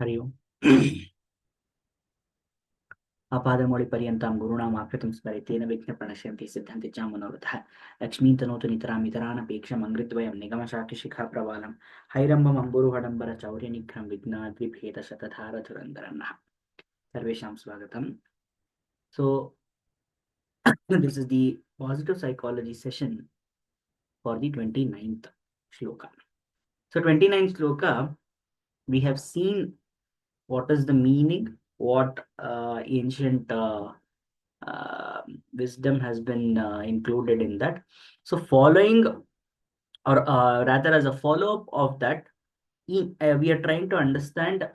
हरि ओम् आपादमौलिपर्यन्तां गुरूणामाकृतिं स्मरेत् तेन विघ्नप्रणश्यन्ति सिद्धन्ति च मनोरथः लक्ष्मीं तनोतु नितरामितरानपेक्षमङ्घ्रिद्वयं निगमशाकिशिखाप्रवालं हैरम्बमम्बुरुहडम्बरचौर्यनिघ्नं विघ्नाद्रिभेदशतधारधुरन्धरन्नः सर्वेषां स्वागतम्. So this is the positive psychology session for the 29th shloka. So 29th shloka, we have seen what is the meaning, what ancient wisdom has been included in that. So following, or rather as a follow-up of that, we are trying to understand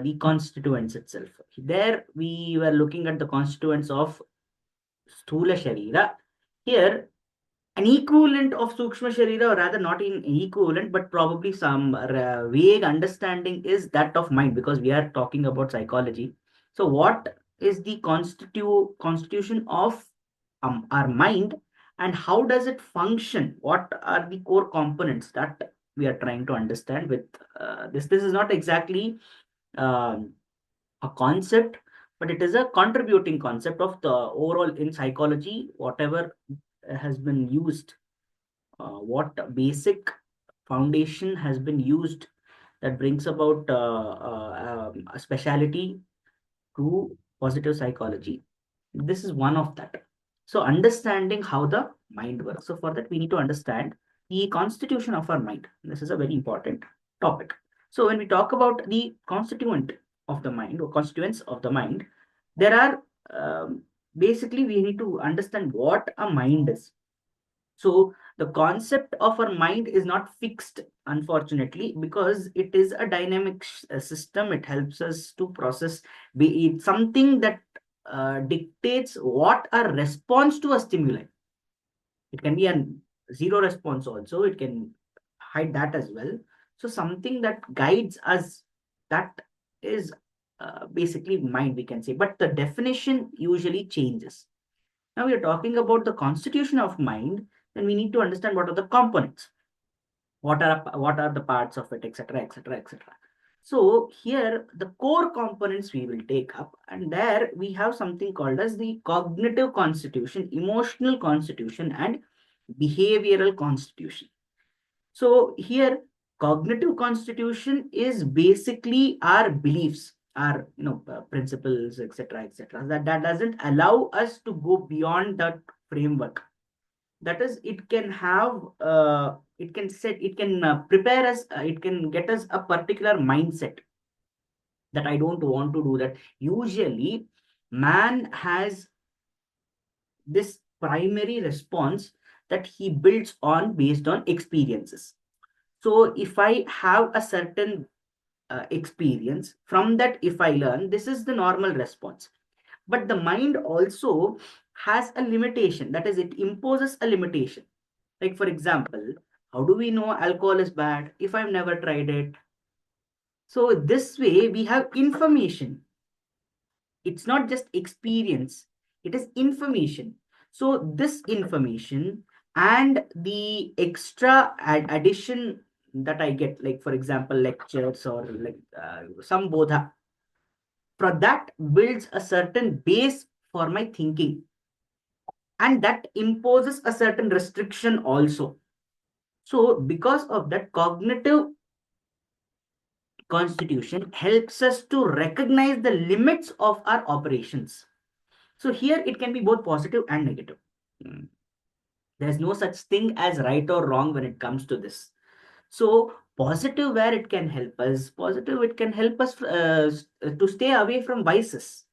the constituents itself. There we were looking at the constituents of Sthula Sharira. Here, an equivalent of Sukshma Sharira, or rather not in equivalent, but probably some vague understanding is that of mind, because we are talking about psychology. So what is the constitution of our mind, and how does it function? What are the core components that we are trying to understand with this? This is not exactly um, a concept, but it is a contributing concept of the overall in psychology, whatever has been used, what basic foundation has been used that brings about a speciality to positive psychology. This is one of that. So understanding how the mind works. So for that, we need to understand the constitution of our mind. This is a very important topic. So when we talk about the constituent of the mind or constituents of the mind, there are basically we need to understand what a mind is. So the concept of our mind is not fixed, unfortunately, because it is a dynamic system. It helps us to process, be it something that dictates what our response to a stimuli. It can be a zero response also. It can hide that as well. So something that guides us, that is basically mind, we can say. But the definition usually changes. Now we are talking about the constitution of mind, then we need to understand what are the components, what are the parts of it, etc., etc., etc. So here the core components we will take up, and there we have something called as the cognitive constitution, emotional constitution, and behavioral constitution. So here cognitive constitution is basically our beliefs, our principles, etc., etc. That doesn't allow us to go beyond that framework. That is, it can have it can set, it can prepare us, it can get us a particular mindset that I don't want to do that. Usually man has this primary response that he builds on based on experiences. So if I have a certain experience, from that if I learn, this is the normal response. But the mind also has a limitation, that is, it imposes a limitation. Like, for example, how do we know alcohol is bad if I've never tried it? So this way we have information. It's not just experience, it is information. So this information and the extra addition that I get, like for example, lectures or like some bodha, for that builds a certain base for my thinking, and that imposes a certain restriction also. So because of that, cognitive constitution helps us to recognize the limits of our operations. So here it can be both positive and negative. Hmm. There's no such thing as right or wrong when it comes to this. So positive, where it can help us, positive, it can help us to stay away from vices,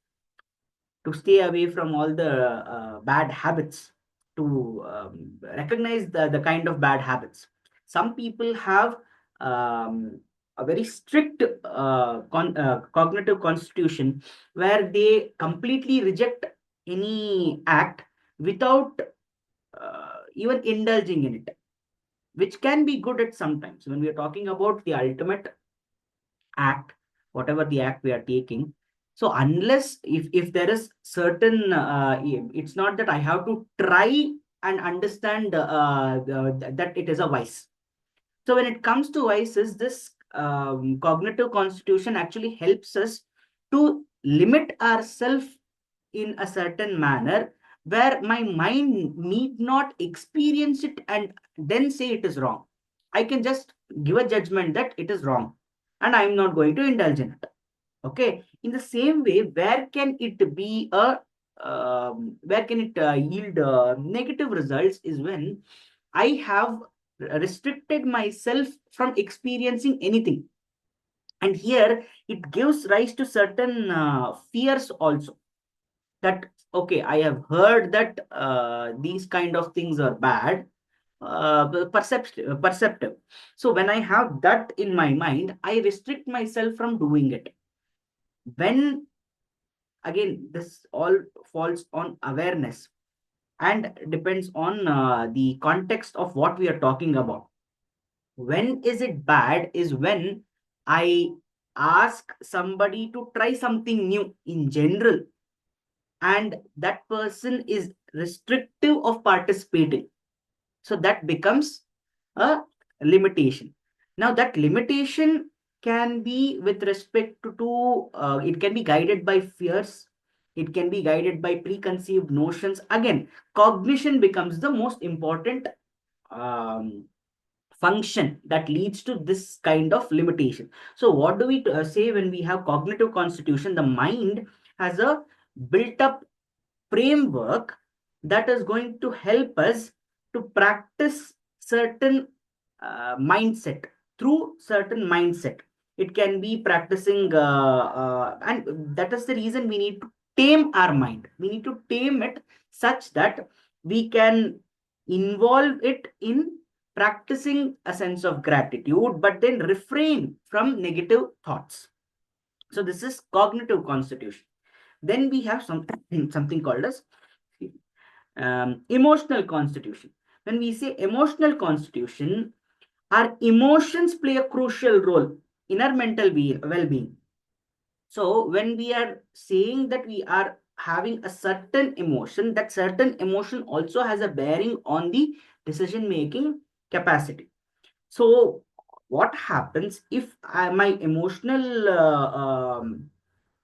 to stay away from all the bad habits, to recognize the kind of bad habits. Some people have a very strict cognitive constitution where they completely reject any act without even indulging in it, which can be good at sometimes when we are talking about the ultimate act, whatever the act we are taking. So unless if there is certain it's not that I have to try and understand that it is a vice. So when it comes to vices, this cognitive constitution actually helps us to limit ourselves in a certain manner where my mind need not experience it and then say it is wrong. I can just give a judgment that it is wrong and I'm not going to indulge in it. Okay. In the same way, where can it be a where can it yield negative results is when I have restricted myself from experiencing anything. And here it gives rise to certain fears also, that okay, I have heard that these kind of things are bad, perceptive. So when I have that in my mind, I restrict myself from doing it. When again, this all falls on awareness and depends on the context of what we are talking about. When is it bad is when I ask somebody to try something new in general and that person is restrictive of participating. So that becomes a limitation. Now that limitation can be with respect to it can be guided by fears, it can be guided by preconceived notions. Again, cognition becomes the most important um, function that leads to this kind of limitation. So what do we say when we have cognitive constitution? The mind has a built up framework that is going to help us to practice certain mindset. Through certain mindset, it can be practicing and that is the reason we need to tame our mind. We need to tame it such that we can involve it in practicing a sense of gratitude, but then refrain from negative thoughts. So this is cognitive constitution. Then we have something called as emotional constitution. When we say emotional constitution, our emotions play a crucial role in our mental well-being. So when we are saying that we are having a certain emotion, that certain emotion also has a bearing on the decision making capacity. So what happens if my emotional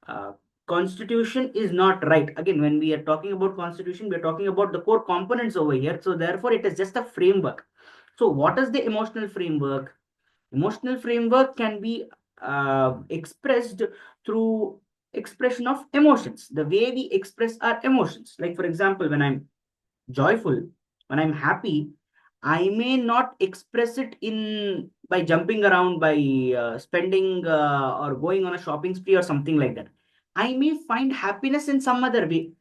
uh, constitution is not right? Again, when we are talking about constitution, we are talking about the core components over here. So therefore, it is just a framework. So what is the emotional framework? Emotional framework can be expressed through expression of emotions, the way we express our emotions. Like, for example, when I'm joyful, when I'm happy, I may not express it in by jumping around, by spending or going on a shopping spree or something like that. I may find happiness in some other way.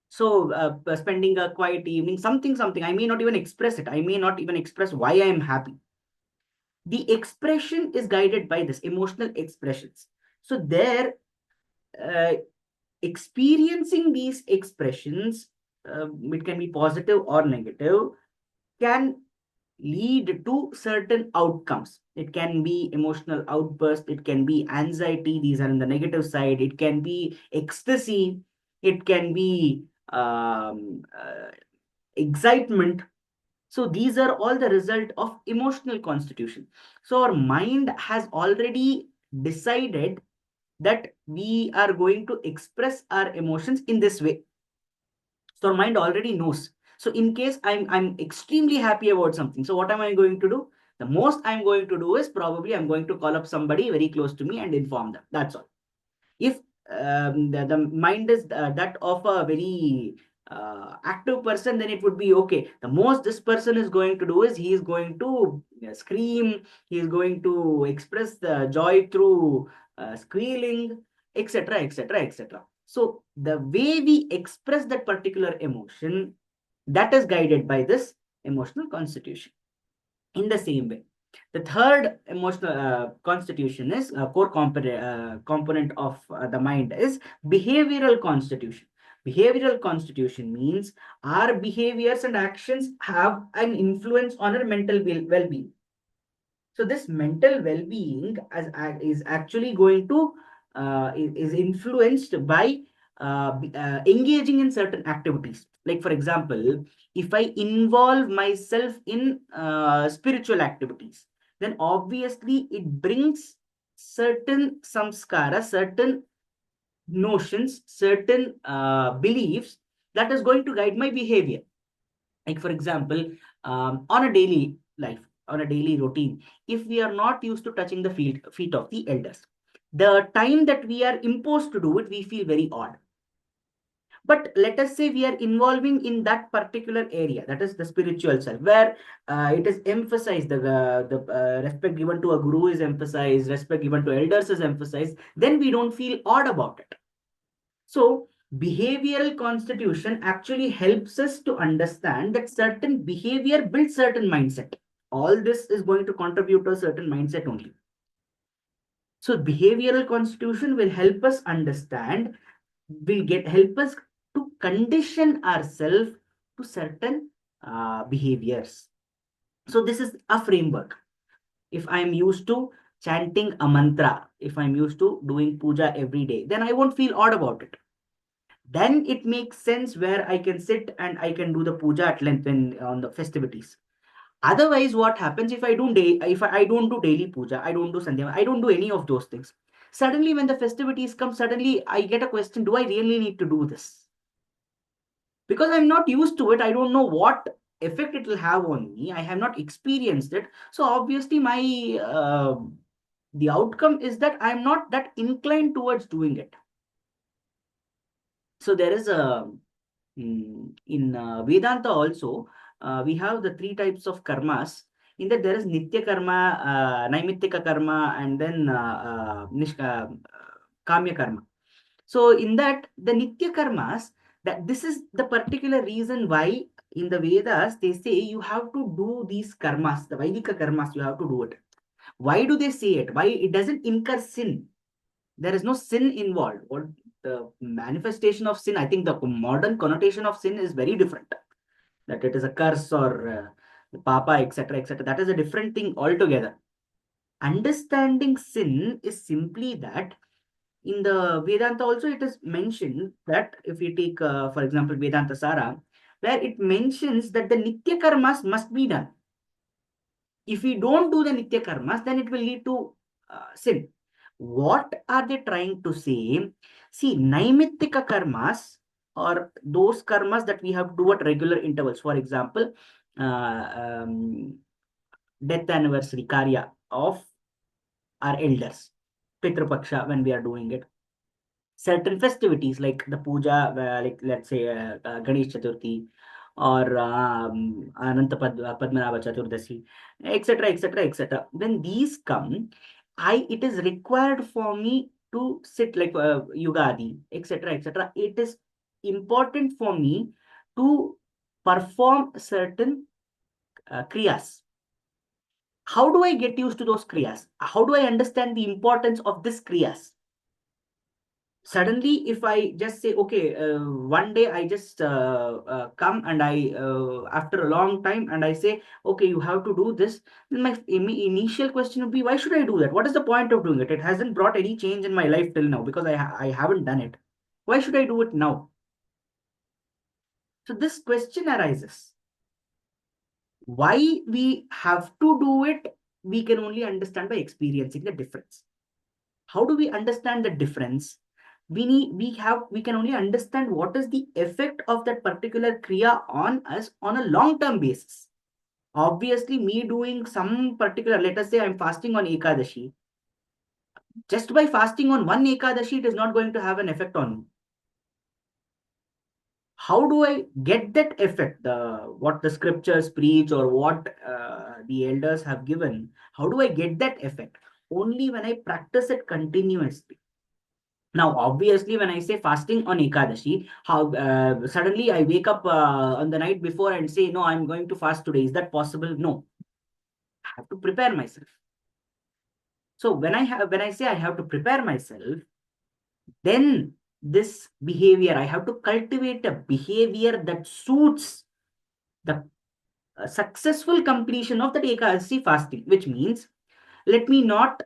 So, spending a quiet evening, something, I may not even express it. I may not even express why I am happy. The expression is guided by this emotional expressions. So, there, uh, experiencing these expressions, it can be positive or negative, can lead to certain outcomes. It can be emotional outburst, it can be anxiety, these are in the negative side, it can be ecstasy, it can be excitement. So these are all the result of emotional constitution. So our mind has already decided that we are going to express our emotions in this way. So our mind already knows. So in case I'm extremely happy about something, so what am I going to do? The most I'm going to do is probably I'm going to call up somebody very close to me and inform them. That's all. If the mind is that of a very active person, then it would be okay. The most this person is going to do is he is going to scream, he is going to express the joy through squealing, etc., etc., etc. So the way we express that particular emotion, that is guided by this emotional constitution. In the same way, the third emotional constitution is a core component of the mind is behavioral constitution. Behavioral constitution means our behaviors and actions have an influence on our mental well-being. So this mental well-being is actually going to is influenced by engaging in certain activities. Like, for example, if I involve myself in spiritual activities, then obviously it brings certain samskara, certain notions, certain beliefs that is going to guide my behavior. Like, for example, on a daily life, on a daily routine, if we are not used to touching the feet of the elders, the time that we are imposed to do it, we feel very odd. But let us say we are involving in that particular area, that is the spiritual self, where it is emphasized, the respect given to a guru is emphasized, respect given to elders is emphasized, then we don't feel odd about it. So behavioral constitution actually helps us to understand that certain behavior builds certain mindset. All this is going to contribute to a certain mindset only. So behavioral constitution will help us understand, will get help us to condition ourselves to certain behaviors. So this is a framework. If I'm used to chanting a mantra, if I'm used to doing puja every day, then I won't feel odd about it. Then it makes sense where I can sit and I can do the puja at length when on the festivities. Otherwise, what happens if I don't do daily puja, I don't do sandhya, I don't do any of those things. Suddenly, when the festivities come, suddenly I get a question: do I really need to do this? Because I'm not used to it, I don't know what effect it will have on me. I have not experienced it, so obviously my the outcome is that I'm not that inclined towards doing it. So there is a in Vedanta also, we have the three types of karmas. In that there is Nitya karma, Naimittika karma, and then Kamya karma. So in that, the Nitya karmas, that this is the particular reason why in the Vedas they say you have to do these karmas, the Vaidika karmas, you have to do it. Why do they say it? Why it doesn't incur sin? There is no sin involved. What the manifestation of sin? I think the modern connotation of sin is very different. That it is a curse or papa, etc., etc. That is a different thing altogether. Understanding sin is simply that in the Vedanta also it is mentioned that if you take, for example, Vedanta Sara, where it mentions that the Nitya karmas must be done. If we don't do the Nitya karmas, then it will lead to sin. What are they trying to say? See, Naimittika karmas or those karmas that we have to do at regular intervals. For example, uh, um, death anniversary karya of our elders, Pitru Paksha, when we are doing it. Certain festivities like the puja, like let's say Ganesh Chaturthi or Padmanabha Chaturdasi, etc., etc., etc. When these come, it is required for me to sit like Yugadi, etc., etc. It is important for me to perform certain kriyas. How do I get used to those kriyas? How do I understand the importance of this kriyas? Suddenly, if I just say, okay, one day I just come and I after a long time and I say, okay, you have to do this, then my initial question would be, why should I do that? What is the point of doing it? It hasn't brought any change in my life till now because I haven't done it. Why should I do it now? So this question arises. Why we have to do it, we can only understand by experiencing the difference. How do we understand the difference? We can only understand what is the effect of that particular kriya on us on a long term basis. Obviously, me doing some particular, let us say I'm fasting on Ekadashi, just by fasting on one Ekadashi, it is not going to have an effect on me. How do I get that effect? What the scriptures preach or what the elders have given, how do I get that effect? Only when I practice it continuously. Now, obviously, when I say fasting on Ekadashi, how suddenly I wake up on the night before and say, no, I'm going to fast today. Is that possible? No. I have to prepare myself. So when I say I have to prepare myself, then this behavior, I have to cultivate a behavior that suits the successful completion of the Ekadashi fasting, which means let me not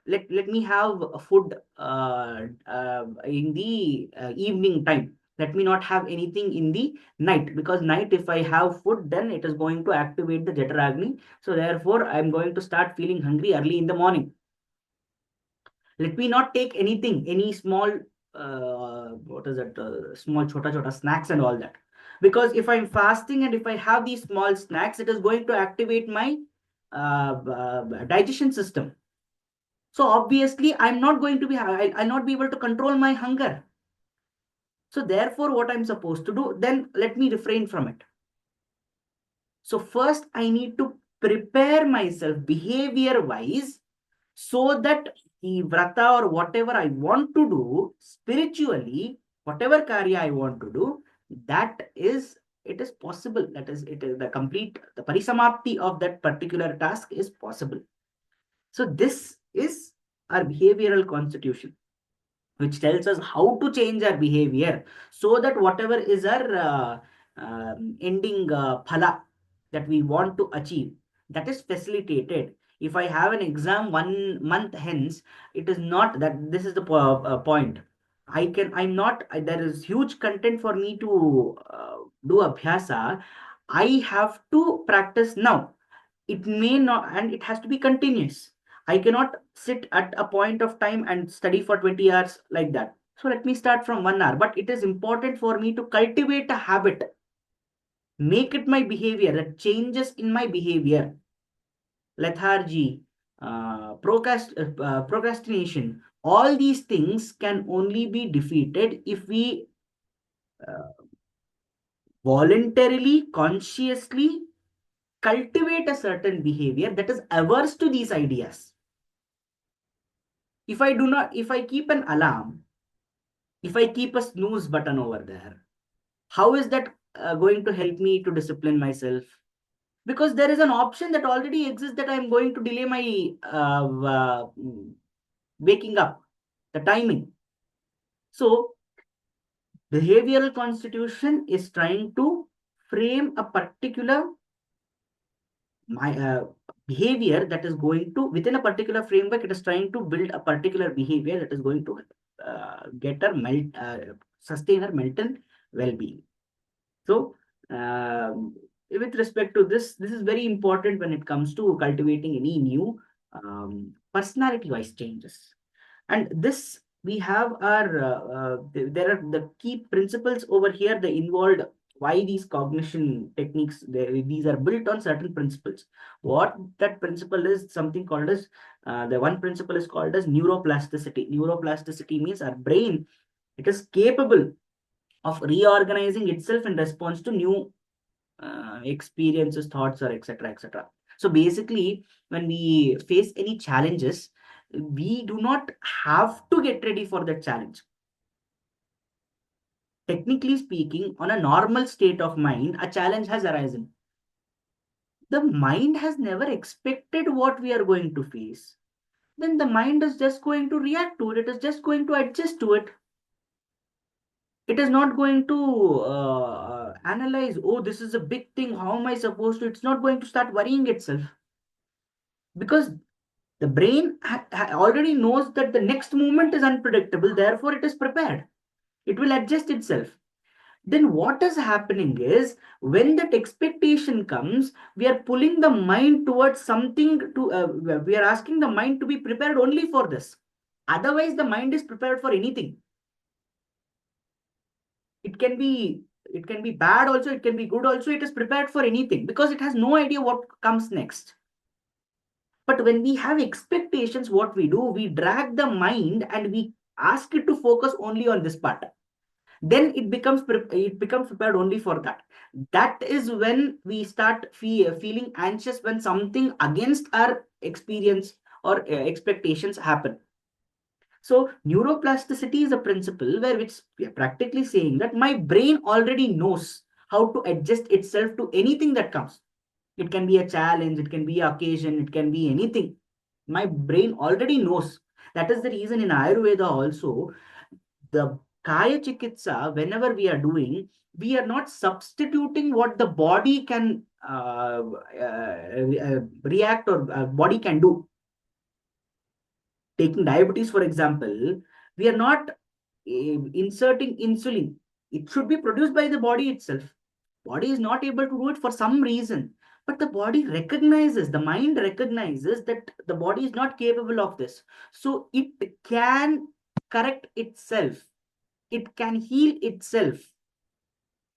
let me have a food in the evening time. Let me not have anything in the night, because night, if I have food, then it is going to activate the Jataragni. So therefore, I'm going to start feeling hungry early in the morning. Let me not take anything, any small, what is it, small chota chota snacks and all that. Because if I'm fasting and if I have these small snacks, it is going to activate my digestion system. So obviously, I'm not going to be, I'll not be able to control my hunger. So therefore, what I'm supposed to do, then let me refrain from it. So first, I need to prepare myself behavior wise, so that the vrata or whatever I want to do spiritually, whatever karya I want to do, that is, it is possible. That is, it is the complete, the parisamapti of that particular task is possible. So this is our behavioral constitution, which tells us how to change our behavior, so that whatever is our ending phala that we want to achieve, that is facilitated. If I have an exam 1 month hence, it is not that, this is the point. I'm not, there is huge content for me to do abhyasa. I have to practice now. It may not, and it has to be continuous. I cannot sit at a point of time and study for 20 hours like that. So let me start from 1 hour, but it is important for me to cultivate a habit, make it my behavior, that changes in my behavior. Lethargy, procrastination, all these things can only be defeated if we uh, voluntarily, consciously cultivate a certain behavior that is averse to these ideas. If I do not, if I keep an alarm, if I keep a snooze button over there, how is that going to help me to discipline myself? Because there is an option that already exists, that I'm going to delay my waking up, the timing. So behavioral constitution is trying to frame a particular my behavior that is going to, within a particular framework, it is trying to build a particular behavior that is going to get a sustain our mental well-being. So with respect to this is very important when it comes to cultivating any new personality wise changes. And this, we have our there are the key principles over here, the involved, why these cognition techniques, these are built on certain principles. What that principle is, something called as the one principle is called as neuroplasticity. Neuroplasticity means our brain, it is capable of reorganizing itself in response to new experiences, thoughts, or etc etc. So basically, when we face any challenges, we do not have to get ready for that challenge. Technically speaking, on a normal state of mind, a challenge has arisen. The mind has never expected what we are going to face. Then the mind is just going to react to it. It is just going to adjust to it. It is not going to analyze, oh, this is a big thing. How am I supposed to? It's not going to start worrying itself, because the brain already knows that the next movement is unpredictable. Therefore, it is prepared. It will adjust itself. Then what is happening is, when that expectation comes, we are pulling the mind towards something to, we are asking the mind to be prepared only for this. Otherwise, the mind is prepared for anything. It can be, it can be bad also, it can be good also. It is prepared for anything because it has no idea what comes next. But when we have expectations, what we do, we drag the mind and we ask it to focus only on this part. Then it becomes prepared only for that. That is when we start feeling anxious when something against our experience or expectations happen. So neuroplasticity is a principle where which we are practically saying that my brain already knows how to adjust itself to anything that comes. It can be a challenge, it can be an occasion, it can be anything. My brain already knows. That is the reason in Ayurveda also, the Kaya Chikitsa, whenever we are doing, we are not substituting what the body can react or body can do. Taking diabetes, for example, we are not inserting insulin. It should be produced by the body itself. Body is not able to do it for some reason, but the body recognizes, the mind recognizes that the body is not capable of this. So it can correct itself. It can heal itself.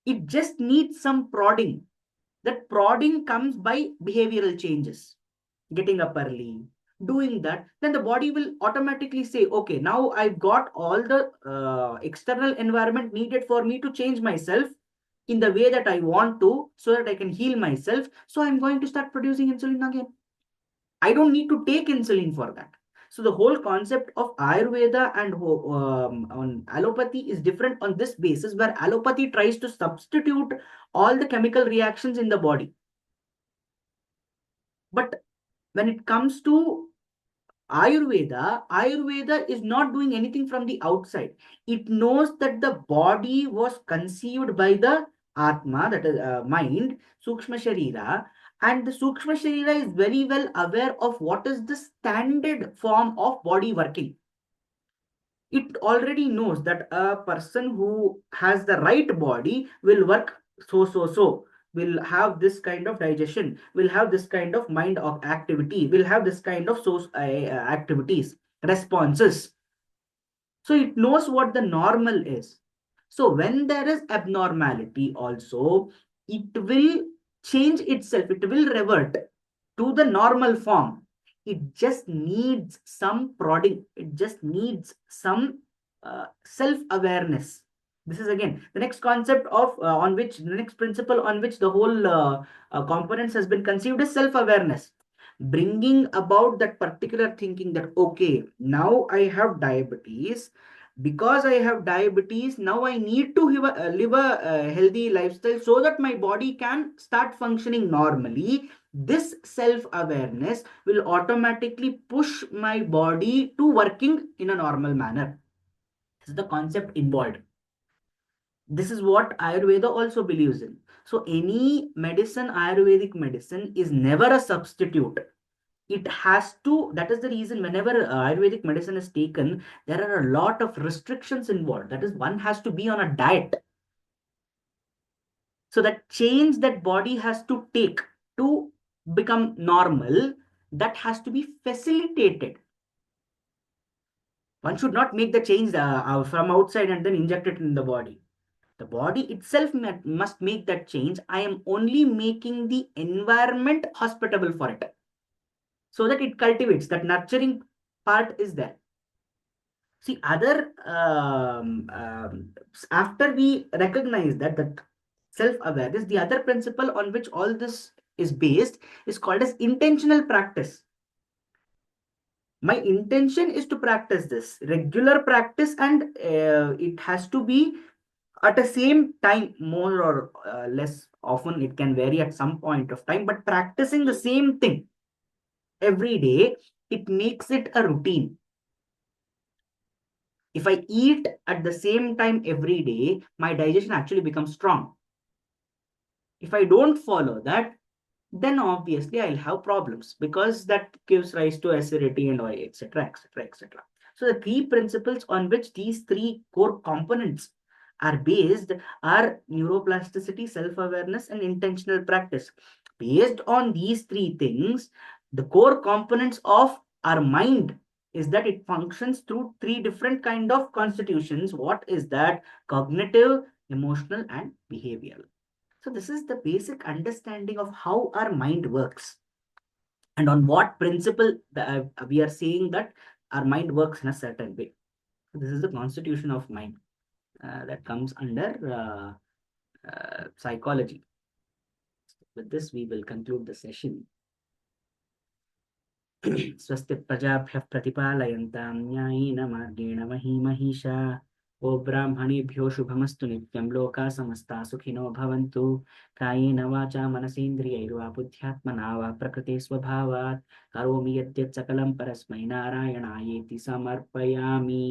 It just needs some prodding. That prodding comes by behavioral changes, getting up early, doing that. Then the body will automatically say, okay, now I've got all the external environment needed for me to change myself in the way that I want to, so that I can heal myself. So I'm going to start producing insulin again. I don't need to take insulin for that. So the whole concept of Ayurveda and on allopathy is different on this basis, where allopathy tries to substitute all the chemical reactions in the body. But when it comes to Ayurveda is not doing anything from the outside. It knows that the body was conceived by the Atma, that is mind, Sukshma Sharira, and the Sukshma Sharira is very well aware of what is the standard form of body working. It already knows that a person who has the right body will work so, will have this kind of digestion, will have this kind of mind of activity, will have this kind of activities, responses. So it knows what the normal is. So when there is abnormality also, it will change itself, it will revert to the normal form. It just needs some prodding, it just needs some self-awareness. This is again the next concept of on which the next principle on which the whole components has been conceived is self-awareness, bringing about that particular thinking that okay, now I have diabetes. Because I have diabetes, now I need to live a healthy lifestyle so that my body can start functioning normally. This self awareness will automatically push my body to working in a normal manner. This is the concept involved. This is what Ayurveda also believes in. So any medicine, Ayurvedic medicine, is never a substitute. It has to, that is the reason whenever Ayurvedic medicine is taken, there are a lot of restrictions involved. That is, one has to be on a diet. So that change that body has to take to become normal, that has to be facilitated. One should not make the change from outside and then inject it in the body. The body itself must make that change. I am only making the environment hospitable for it, so that it cultivates, that nurturing part is there. See, after we recognize that self-awareness, the other principle on which all this is based is called as intentional practice. My intention is to practice this regular practice, and it has to be at the same time, more or less often. It can vary at some point of time, but practicing the same thing every day, it makes it a routine. If I eat at the same time every day, my digestion actually becomes strong. If I don't follow that, then obviously I'll have problems, because that gives rise to acidity and oil, etc., etc., etc. So the key principles on which these three core components are based are neuroplasticity, self-awareness, and intentional practice. Based on these three things, the core components of our mind is that it functions through three different kind of constitutions. What is that? Cognitive, emotional, and behavioral. So this is the basic understanding of how our mind works, and on what principle we are saying that our mind works in a certain way. So this is the constitution of mind that comes under psychology. With this, we will conclude the session. स्वस्ति प्रजाभ्यः प्रतिपालयन्तां न्यायेन मार्गेण महीमहीषा। ओ ब्राह्मणेभ्यो शुभमस्तु नित्यं लोकाः समस्ताः सुखिनो भवन्तु। कायेन वाचा मनसेन्द्रियैर्वा बुद्ध्यात्मना वा प्रकृते स्वभावात् करोमि यद्यत् सकलं परस्मै नारायणायेति समर्पयामि।